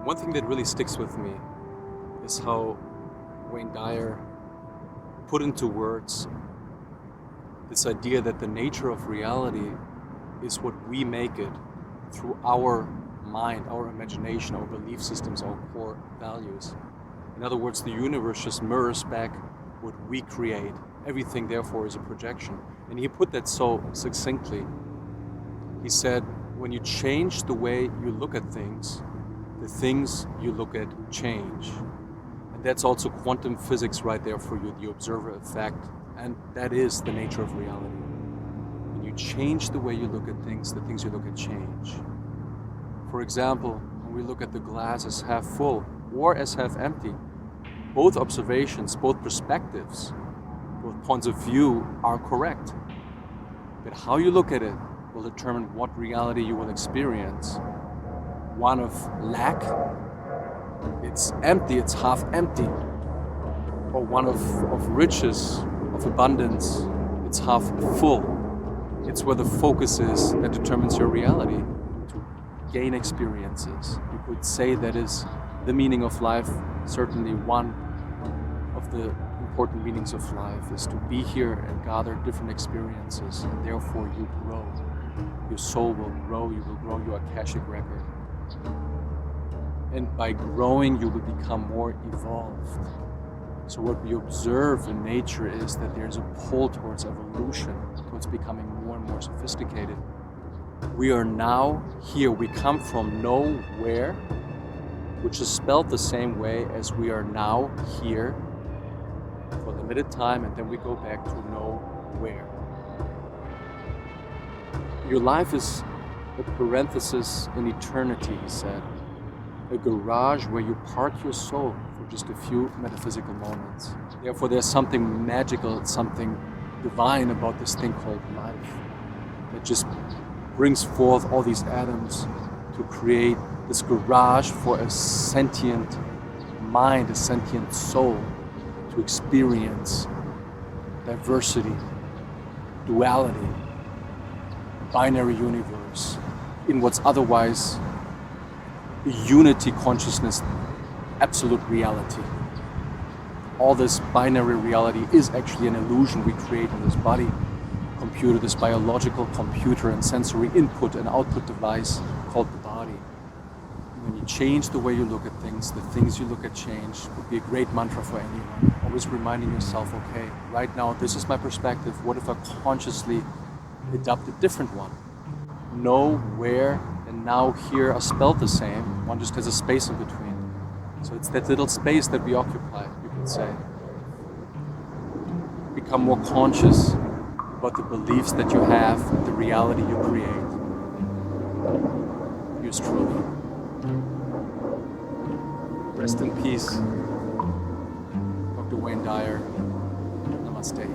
One thing that really sticks with me is how Wayne Dyer put into words this idea that the nature of reality is what we make it through our mind, our imagination, our belief systems, our core values. In other words, the universe just mirrors back what we create. Everything, therefore, is a projection. And he put that so succinctly. He said, when you change the way you look at things, the things you look at change. And that's also quantum physics right there for you, the observer effect. And that is the nature of reality. When you change the way you look at things, the things you look at change. For example, when we look at the glass as half full or as half empty, both observations, both perspectives, both points of view are correct. But how you look at it will determine what reality you will experience. One of lack, it's empty, it's half empty. Or one of riches, of abundance, it's half full. It's where the focus is that determines your reality. To gain experiences. You could say that is the meaning of life. Certainly one of the important meanings of life is to be here and gather different experiences, and therefore you grow. Your soul will grow, you will grow your Akashic record. And by growing, you will become more evolved. So what we observe in nature is that there's a pull towards evolution, towards becoming more and more sophisticated. We are now here. We come from nowhere, which is spelled the same way as we are now here for a limited time, and then we go back to nowhere. Your life is a parenthesis in eternity, he said. A garage where you park your soul for just a few metaphysical moments. Therefore, there's something magical, something divine about this thing called life that just brings forth all these atoms to create this garage for a sentient mind, a sentient soul to experience diversity, duality, binary universe in what's otherwise a unity consciousness, absolute reality. All this binary reality is actually an illusion we create in this body computer, this biological computer and sensory input and output device called the body. When you change the way you look at things, the things you look at change would be a great mantra for anyone. Always reminding yourself, okay, right now this is my perspective. What if I consciously adopt a different one? Know where and now here are spelled the same. One just has a space in between. So it's that little space that we occupy, you could say. Become more conscious about the beliefs that you have and the reality you create. Yours truly. Rest in peace, Dr. Wayne Dyer. Namaste.